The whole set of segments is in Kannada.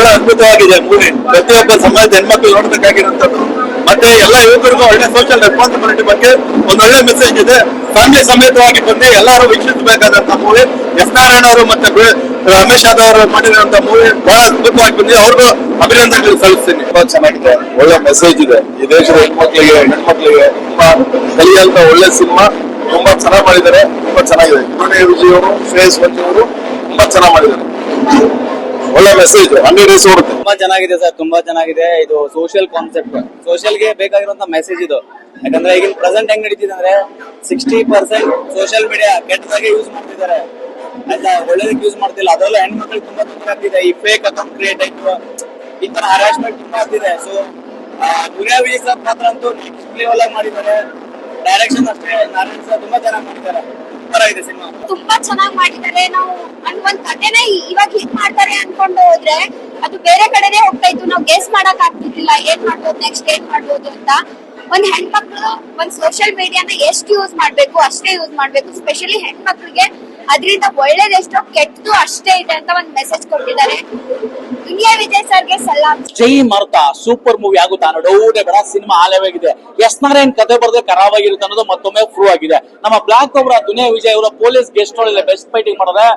ಬಹಳ ಅದ್ಭುತವಾಗಿದೆ ಮೂವಿ. ಪ್ರತಿಯೊಬ್ಬ ಸಮಾಜದ ಹೆಣ್ಮಕ್ಳು ನೋಡ್ಬೇಕಾಗಿರುವಂತದ್ದು. ಮತ್ತೆ ಎಲ್ಲ ಯುವಕರಿಗೂ ಒಳ್ಳೆ ಸೋಷಿಯಲ್ ರೆಸ್ಪಾನ್ಸಿಬಿಲಿಟಿ ಬಗ್ಗೆ ಒಂದೊಳ್ಳೆ ಮೆಸೇಜ್ ಇದೆ. ಫ್ಯಾಮಿಲಿ ಸಮೇತವಾಗಿ ಬಂದು ಎಲ್ಲರೂ ವೀಕ್ಷಿಸಬೇಕಾದಂತ ಮೂವಿ. ಎಸ್ ನಾರಾಯಣ ಅವರು ಮತ್ತೆ ರಮೇಶ್ ಯಾದವ್ ಅವರು ಮಾಡಿರುವಂತ ಮೂವಿ ಬಹಳ ಅದ್ಭುತವಾಗಿ ಬಂದಿದೆ. ಅವ್ರಿಗೂ ಅಭಿನಂದನೆಗಳು ಸಲ್ಲಿಸ್ತೀನಿ. ತುಂಬಾ ಚೆನ್ನಾಗಿದೆ, ಒಳ್ಳೆ ಮೆಸೇಜ್ ಇದೆ. ಈ ದೇಶದ ಹೆಣ್ಮಕ್ಳಿಗೆ ತುಂಬಾ ಕಲಿಯುವಂತ ಒಳ್ಳೆ ಸಿನಿಮಾ. ತುಂಬಾ ಚೆನ್ನಾಗಿ ಮಾಡಿದ್ದಾರೆ, ತುಂಬಾ ಚೆನ್ನಾಗಿದೆ. ವಿಜಯ್ ಅವರು, ಶ್ರೇಯಸ್ ಮಂಜು ಅವರು ತುಂಬಾ ಚೆನ್ನಾಗಿ ಮಾಡಿದ್ದಾರೆ. ಒಳ್ಳೆ ಮೆಸೇಜ್ 100 days ಓಡುತ್ತೆ. ತುಂಬಾ ಚೆನ್ನಾಗಿದೆ ಸರ್, ತುಂಬಾ ಚೆನ್ನಾಗಿದೆ. ಇದು ಸೋಷಿಯಲ್ ಕಾನ್ಸೆಪ್ಟ್, ಸೋಷಿಯಲ್ಗೆ ಬೇಕಾಗಿರುವಂತ ಮೆಸೇಜ್ ಇದು. ಯಾಕಂದ್ರೆ ಈಗಿನ ಪ್ರೆಸೆಂಟ್ ಹೆಂಗ್ ನಡೀತಿದೆ ಅಂದ್ರೆ 60% ಸೋಷಿಯಲ್ ಮೀಡಿಯಾ ಕೆಟ್ಟದಾಗೆ ಯೂಸ್ ಮಾಡ್ತಿದ್ದಾರೆ, ಆಯ್ತಾ, ಒಳ್ಳೇದಕ್ಕೆ ಯೂಸ್ ಮಾಡ್ತಿಲ್ಲ. ಅದರಲ್ಲೂ ಹೆಣ್ಮಕ್ಳಿಗೆ ತುಂಬಾ ತೊಂದರೆ ಆಗ್ತಿದೆ. ಈ ಫೇಕ್ ಅಕೌಂಟ್ ಕ್ರಿಯೇಟ್ ಆಯ್ತು, ಈ ತರ ಹರಾಸ್ಮೆಂಟ್ ತುಂಬಾ ಆಗ್ತಿದೆ. ಸೊ ದುನಿಯಾ ವಿಜಯ್ ಸರ್ ಮಾತ್ರ ಅಂತೂ ನೆಕ್ಸ್ಟ್ ಲೆವೆಲ್ ಆಗಿ ಮಾಡಿದ್ದಾರೆ. ಡೈರೆಕ್ಷನ್ ಅಷ್ಟೇ, ನಾರಾಯಣ್ ಸರ್ ತುಂಬಾ ಚೆನ್ನಾಗಿ ಮಾಡಿದ್ದಾರೆ. ಇದೆ ಸಿನಿಮಾ ತುಂಬಾ ಚೆನ್ನಾಗಿ ಮಾಡಿದ್ದಾರೆ. ನಾವು ಒಂದ್ ಕಥೆನೇ ಇವಾಗ ಹಿಟ್ ಮಾಡ್ತಾರೆ ಅನ್ಕೊಂಡು ಹೋದ್ರೆ ಅದು ಬೇರೆ ಕಡೆನೆ ಹೋಗ್ತಾ ಇತ್ತು. ನಾವು ಗೆಸ್ ಮಾಡಕ್ ಆಗ್ತಿರ್ಲಿಲ್ಲ ಏನ್ ಮಾಡ್ಬೋದು, ನೆಕ್ಸ್ಟ್ ಏನ್ ಮಾಡ್ಬೋದು ಅಂತ. ಒಂದ್ ಹೆಣ್ಮಕ್ಳು ಒಂದ್ ಸೋಷಿಯಲ್ ಮೀಡಿಯಾನ ಎಷ್ಟು ಯೂಸ್ ಮಾಡ್ಬೇಕು ಅಷ್ಟೇ ಯೂಸ್ ಮಾಡ್ಬೇಕು. ಸ್ಪೆಷಲಿ ಹೆಣ್ಮಕ್ಳಿಗೆ ಅದರಿಂದ ಒಳ್ಳೇದೆಷ್ಟೋ ಕೆಟ್ಟದ್ದು ಅಷ್ಟೇ ಇದೆ ಅಂತ ಒಂದ್ ಮೆಸೇಜ್ ಕೊಟ್ಟಿದ್ದಾರೆ. ದುನಿಯಾ ವಿಜಯ್ ಸರ್ಗೆ ಸಲಾಮ್. ಜೈ ಮಾರುತ ಸೂಪರ್ ಮೂವಿ ಆಗುತ್ತಾ ಅನ್ನೋ ಡೌಟೇ ಬೇಡ. ಸಿನಿಮಾ ಆಲಯವಾಗಿದೆ. ಎಸ್ ನಾರಾಯಣ್ ಕಥೆ ಬರೆದ್ರೆ ಖರಾಬಾಗಿರುತ್ತೆ ಅನ್ನೋದು ಮತ್ತೊಮ್ಮೆ ಪ್ರೂವ್ ಆಗಿದೆ. ನಮ್ಮ ಬ್ಲಾಕ್ ಒಬ್ಬರ ದುನಿಯಾ ವಿಜಯ್ ಅವರ police guest roll best fighting ಮಾಡೋರೆ,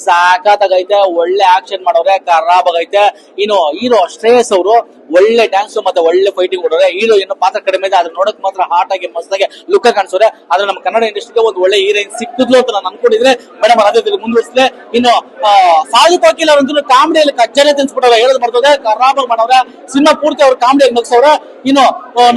ಸಾಕಾಗೈತೆ. ಒಳ್ಳೆ ಆಕ್ಷನ್ ಮಾಡೋರೆ, ಖರಾಬಾಗೈತೆ. ಇನ್ನು ಹೀರೋ ಶ್ರೇಯಸ್ ಅವರು ಒಳ್ಳೆ ಡ್ಯಾನ್ಸ್ ಮತ್ತೆ ಒಳ್ಳೆ ಫೈಟಿಂಗ್ ಕೊಡೋರೆ. ಹೀರೋ ಏನೋ ಪಾತ್ರ ಕಡಿಮೆ ಇದೆ, ಅದ್ರ ನೋಡಕ್ ಮಾತ್ರ ಹಾಟ್ ಆಗಿ ಮಸ್ತಾಗಿ ಲುಕ್ ಕಾಣಿಸೋರೆ. ಆದ್ರೆ ನಮ್ಮ ಕನ್ನಡ ಇಂಡಸ್ಟ್ರಿಗೆ ಒಂದು ಒಳ್ಳೆ ಹೀರೋಯಿನ್ ಸಿಕ್ಕಿದ್ಲು ಅಂತ ನಾನು ಅನ್ಕೊಂಡಿದ್ರೆ ಮೇಡಮ್ ರಾಜ್ಯದಲ್ಲಿ ಮುಂದುವರಿಸಿದೆ. ಇನ್ನು ಸಾಜಿದ್ ವಕೀಲ್ ಅವರಂತೂ ಕಾಮಿಡಿಯಲ್ಲಿ ಕಜ್ಜನೆ ತಿನ್ಸ್ಬಿಟ್ಟವ್ರೆ, ಹೇಳೋದು ಮಾಡ್ತದೆ, ಖರಾಬಾಗಿ ಮಾಡವ್ರೆ. ಸಿನಿಮಾ ಪೂರ್ತಿ ಅವ್ರು ಕಾಮಿಡಿಯಾಗಿ ನಗ್ಸವ್ರೆ. ಇನ್ನು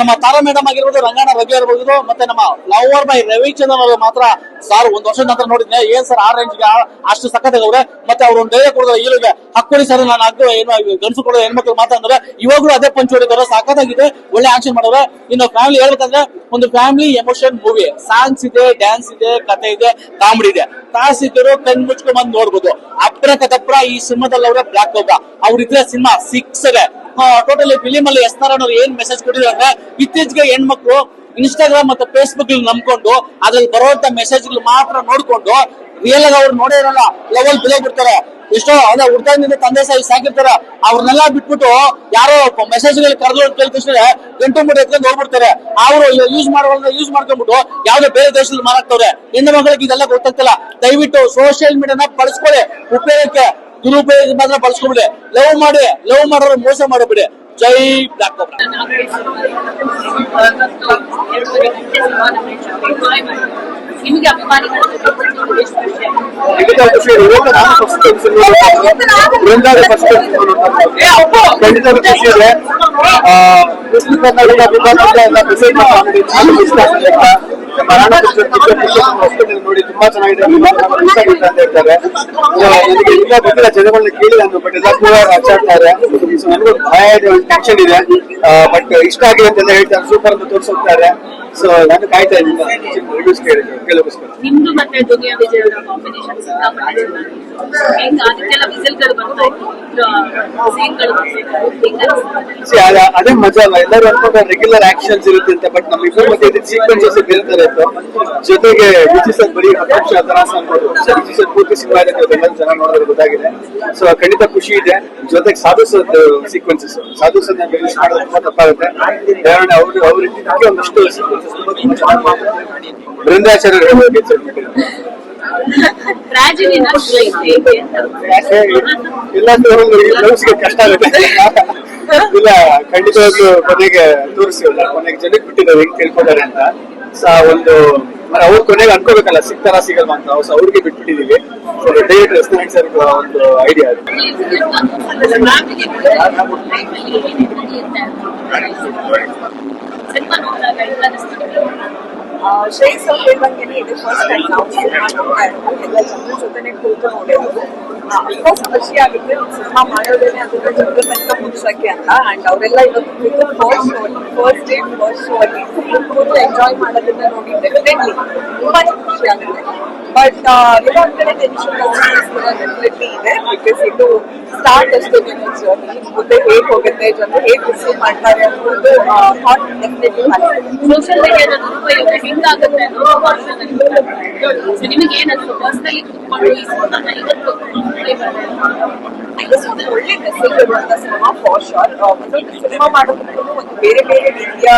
ನಮ್ಮ ತಾರಾ ಮೇಡಮ್ ಆಗಿರ್ಬೋದು, ರಂಗಣ್ಣ ರವಿ ಆಗಿರ್ಬೋದು, ಮತ್ತೆ ನಮ್ಮ ಲವರ್ ಬೈ ರವಿಚಂದ್ರನ್ ಅವರು ಮಾತ್ರ ಸಾರ್ ಒಂದ್ ವರ್ಷದ ನಂತರ ನೋಡಿದ್ನೆ, ಏನ್ ಸರ್ ಆ ರೇಂಜ್ಗೆ ಅಷ್ಟು ಸಖತ್ತಾಗವ್ರೆ. ಮತ್ತೆ ಅವ್ರು ಒಂದು ಧೈರ್ಯ ಕೊಡೋದು, ಹೀರೋಗೆ ಹಾಕೊಡಿ ಸರ್, ನಾನು ಏನು ಗಂಡಸು ಕೊಡೋದು ಹೆಣ್ಮಕ್ಳು ಮಾತಾಡಿದ್ರೆ ಇವಾಗಲೂ ಅದೇ ಪಂಚ್ ಹೊಡಿದವ್ರೆ, ಸಾಕಾಗಿದೆ. ಒಳ್ಳೆ ಆಕ್ಷನ್ ಮಾಡೋರೆ. ಇನ್ನು ಫ್ಯಾಮಿಲಿ ಹೇಳ್ಬೇಕಂದ್ರೆ ಒಂದು ಫ್ಯಾಮಿಲಿ ಎಮೋಷನ್ ಮೂವಿ. ಸಾಂಗ್ಸ್ ಇದೆ, ಡ್ಯಾನ್ಸ್ ಇದೆ, ಕಥೆ ಇದೆ, ಕಾಮಿಡಿ ಇದೆ. ತಾಸಿದ್ರು ಕಣ್ ಮುಚ್ಕೊಂಡ್ ಬಂದು ನೋಡ್ಬೋದು. ಅಪ್ರಕತಪ್ರ ಈ ಸಿನಿಮಾದಲ್ಲಿ ಅವರ ಬ್ಲಾಕ್ ಒಬ್ಬ ಅವ್ರಿದ್ರೆ ಸಿನಿಮಾ 6 ಇದೆ. ಟೋಟಲಿ ಫಿಲಿಮ್ ಅಲ್ಲಿ ಎಸ್ ನಾರಾಯಣ್ ಅವ್ರು ಏನ್ ಮೆಸೇಜ್ ಕೊಟ್ಟಿದ್ದಾರೆ ಅಂದ್ರೆ, ಇತ್ತೀಚೆಗೆ ಹೆಣ್ಮಕ್ಳು ಇನ್ಸ್ಟಾಗ್ರಾಮ್ ಮತ್ತೆ ಫೇಸ್ಬುಕ್ ನಂಬ್ಕೊಂಡು ಅದ್ರಲ್ಲಿ ಬರುವಂತ ಮೆಸೇಜ್ ಮಾತ್ರ ನೋಡ್ಕೊಂಡು ರಿಯಲ್ ಆಗಿ ಅವ್ರು ನೋಡೇ ಇರಲ್ಲ, ಲೆವೆಲ್ ಬಿಲೋ ಬಿಡ್ತಾರೆ. ಎಷ್ಟೋ ಅದ ಹುಡ್ತಾಗಿಂದ ತಂದೆ ಸಾಯಿ ಸಾಕಿರ್ತಾರೆ, ಅವ್ರನ್ನೆಲ್ಲ ಬಿಟ್ಬಿಟ್ಟು ಯಾರೋ ಮೆಸೇಜ್ ಕರೆದು ಕೇಳ್ತಿದ್ರೆ 8 ಮೂಟೆ ಎತ್ಕೊಂಡು ಹೋಗ್ಬಿಡ್ತಾರೆ. ಅವರು ಯೂಸ್ ಮಾಡ್ಕೊಂಡ್ಬಿಟ್ಟು ಯಾವ್ದೋ ಬೇರೆ ದೇಶದಲ್ಲಿ ಮಾರಾಕ್ತವ್ರೆ. ಹೆಣ್ಣು ಮಗಳಿಗೆ ಇದೆಲ್ಲ ಗೊತ್ತಾಗ್ತಿಲ್ಲ. ದಯವಿಟ್ಟು ಸೋಷಿಯಲ್ ಮೀಡಿಯಾನ ಬಳಸ್ಕೊಳ್ಳಿ, ಉಪಯೋಗಕ್ಕೆ, ದುರುಪಯೋಗ ಮಾತ್ರ ಬಳಸ್ಕೊಬಿಡಿ. ಲವ್ ಮಾಡೋರು ಮೋಸ ಮಾಡಬಿಡಿ. ಜೈ ಬ್ಲಾಕ್ ಒಬ್ಬ. ನಿಮಗೆ ಅಭಿಮಾನಿಗಳು ನೋಡಿ ತುಂಬಾ ಚೆನ್ನಾಗಿದೆ ಅಂತ ಹೇಳ್ತಾರೆ. ಗೊತ್ತಿಲ್ಲ ಜನಗಳನ್ನ ಕೇಳಿಲ್ಲ ಅಂದ್ರು, ಬಟ್ ಎಲ್ಲ ಕೂಡ ಆಚಾಡ್ತಾರೆ. ನನಗೂ ಭಯ ಇದೆ, ಟೆನ್ಷನ್ ಇದೆ, ಬಟ್ ಇಷ್ಟ ಆಗಿದೆ ಅಂತೆಲ್ಲ ಹೇಳ್ತಾರೆ. ಸೂಪರ್ ಅಂತ ತೋರಿಸ್ತಾರೆ. ಸೊ ನಾನು ಕಾಯ್ತಾ ಇದ್ದೀನಿ ರಿವ್ಯೂಸ್ ಕೇಳೋಸ್ಕರ. ನಿಮ್ದು ಮತ್ತೆ ದುನಿಯಾ ವಿಜಯ್ ಅವರ ಕಾಂಬಿನೇಷನ್ ಅದಕ್ಕೆಲ್ಲ ವಿಸಲ್ಗಳು ಬರ್ತಾ ಇತ್ತು, ಅದೇ ಮಜಾ ಅಲ್ಲ. ಎಲ್ಲರೂ ಅನ್ಕೊಂಡ್ರೆ ರೆಗ್ಯುಲರ್ ಆಕ್ಷನ್ಸ್ ಇರುತ್ತೆ ಅಂತ, ಬಟ್ ನಮ್ಮ ಇಬ್ಬರ ಮಧ್ಯೆ ಸೀಕ್ವೆನ್ಸಸ್ ಬೇರೆ ಇತ್ತು. ಜೊತೆಗೆ ವಿಚಿಸಲ್ ಬರೀ 10 ನಿಮಿಷ ತ್ರಾಸ ಅನ್ಬೋದು. ವಿಚಿಸಲ್ ಪೂರ್ತಿ ಸಿನಿಮಾ ಇದೆ, ಎಲ್ಲ ಜನ ನೋಡೋದು ಗೊತ್ತಾಗಿದೆ. ಸೊ ಖಂಡಿತ ಖುಷಿ ಇದೆ. ಜೊತೆಗೆ ಸಾಧಿಸೋದ್ ಸೀಕ್ವೆನ್ಸಸ್ ರಿಲೀಸ್ ಮಾಡೋದು ತುಂಬಾ ತಪ್ಪಾಗುತ್ತೆ. ಅವ್ರು ಇದ್ದಕ್ಕೆ ಒಂದಷ್ಟು ಸೀಕ್ವೆನ್ಸಸ್ ಬೃಂದಾಚಾರ್ಯ ಎಲ್ಲ ಕಷ್ಟ ಆಗುತ್ತೆ. ಇಲ್ಲ, ಖಂಡಿತವಾಗ್ಲೂ ಕೊನೆಗೆ ತೋರಿಸಿಲ್ಲ, ಕೊನೆಗೆ ಜನಕ್ಕೆ ಬಿಟ್ಟಿದ್ದಾರೆ ಹೆಂಗ್ ತಿಳ್ಕೊಂಡಾರೆ ಅಂತ. ಒಂದು ಅವ್ರು ಕೊನೆಗೆ ಅನ್ಕೋಬೇಕಲ್ಲ ಸಿಗ್ತಾರ ಸಿಗಲ್ವಾ ಅಂತ. ಅವ್ರಿಗೆ ಬಿಟ್ಬಿಟ್ಟಿದೀವಿ. ಸರ್ ಒಂದು ಐಡಿಯಾ ಅದು. ಶ್ರೇಯಸ್ ಅವ್ರು ಹೇಳ್ದಂಗೆನೆ ಇದು ಫಸ್ಟ್ ಟೈಮ್ ನಾವು ಸಿನಿಮಾ ನೋಡ್ತಾ ಇರೋದು. ಎಲ್ಲ ಜನರ ಜೊತೆನೆ ಕೂತು ನೋಡೋದು ಅಫ್ಕೋರ್ಸ್ ಖುಷಿ ಆಗುತ್ತೆ. ಒಂದು ಸಿನಿಮಾ ಮಾಡೋದೇನೆ ಅದನ್ನ ಜನರ ತನಕ ಮುಗಿಸೋಕೆ ಅಂತ. ಅಂಡ್ ಅವರೆಲ್ಲ ಇವತ್ತು ಫಸ್ಟ್ ಡೇ ಫಸ್ಟ್ ಶೋ ಅಲ್ಲಿ ಕೂತು ಎಂಜಾಯ್ ಮಾಡೋದನ್ನ ನೋಡಿ ಡೆಫಿನೆಟ್ಲಿ ತುಂಬಾನೇ ಖುಷಿ ಆಗುತ್ತೆ. ಬಟ್ ಎಲ್ಲ ಒಂದ್ ಕಡೆ ಟೆನ್ಷನ್ ಡೆಫಿನೆಟ್ಲಿ ಇದೆ. ಬಿಕಾಸ್ ಇದು ಸ್ಟಾರ್ಟ್ ಅಷ್ಟೇ ಜರ್ನಿ. ಮುಂದೆ ಹೇಗೆ ಹೋಗುತ್ತೆ, ಜನರು ಹೇಗೆ ರಿಸೀವ್ ಮಾಡ್ತಾರೆ ಅನ್ನೋದು ಥಾಟ್ ಡೆಫಿನೆಟ್ಲಿ ಸೋಷಿಯಲ್ ಮೀಡಿಯಾದ ದುರುಪಯೋಗ ಹೆಂಗಾಗುತ್ತೆ ಅನ್ನೋದು ನಿಮಗೆ ಏನನ್ಸುತ್ತೆ? ಪರ್ಸನಲಿ ಕುತ್ಕೊಂಡು ಈ ಸಿನಿಮಾನ ಇವತ್ತು ಒಂದು ಒಳ್ಳೆ ಮೆಸೇಜ್ ಇರುವಂತ ಸಿನಿಮಾ ಫಾರ್ ಶೋರ್. ಒಂದು ಸಿನಿಮಾ ಮಾಡೋದಕ್ಕೂ ಒಂದು ಬೇರೆ ಬೇರೆ ರೀತಿಯ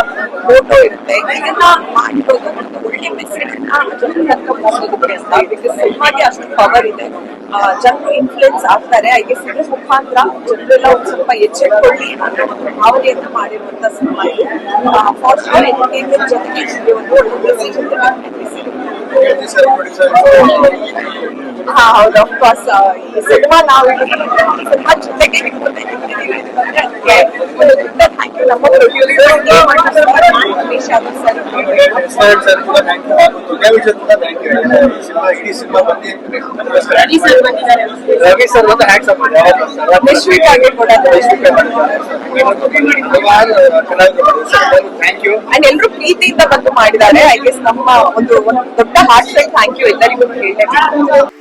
ಫೋಟೋ ಇರುತ್ತೆ. ಇದನ್ನ ಮಾಡಿರೋದು ಒಂದು ಒಳ್ಳೆ ಮೆಸೇಜ್ ಜನರ ತನಕ ಮುಗಿಸೋದಕ್ಕೆ ಅಂತ. ಬಿಕಾಸ್ ಸಿನಿಮಾಗೆ ಅಷ್ಟು ಪವರ್ ಇದೆ. ಜನರು ಇನ್ಫ್ಲೂಯೆನ್ಸ್ ಆಗ್ತಾರೆ. ಐಗೆ ಸಿನಿಮಾ ಮುಖಾಂತರ ಜನರೆಲ್ಲ ಒಂದು ಸ್ವಲ್ಪ ಎಚ್ಚೆತ್ಕೊಳ್ಳಿ ಅನ್ನೋ ಒಂದು ಭಾವನೆಯನ್ನ ಮಾಡಿರುವಂತ ಸಿನಿಮಾ ಇದು. ಫಾರ್ ಶೋರ್ ಎಂಟರ್ಟೈನ್ಮೆಂಟ್ ಜೊತೆಗೆ ನಿಮಗೆ ಒಂದು ಒಳ್ಳೆ ಮೆಸೇಜ್ ಅಂತ ಹಾ ಹೌದು, ಅಫ್ಕೋರ್ಸ್ ಈ ಸಿನಿಮಾ ನಾವು ಸಿನಿಮಾ ಜೊತೆಗೆ ಥ್ಯಾಂಕ್ ಯು ನಮ್ಮ producer Ramesh Yadav sir. Ravi sir ಒಂದು ಹ್ಯಾಟ್ಸ್ ಆಫ್ ವಿಶ್ವಿಕ್ ಆಗಿ ಕೂಡ ಥ್ಯಾಂಕ್ ಯು. ಅಂಡ್ ಎಲ್ಲರೂ ಪ್ರೀತಿಯಿಂದ ಬಂದು ಮಾಡಿದ್ದಾರೆ. ಐ ಗೆಸ್ ನಮ್ಮ ಒಂದು ದೊಡ್ಡ ಹಾರ್ಟ್ ಥ್ಯಾಂಕ್ ಯು ಎಲ್ಲರಿಗೂ ಹೇಳಬೇಕು.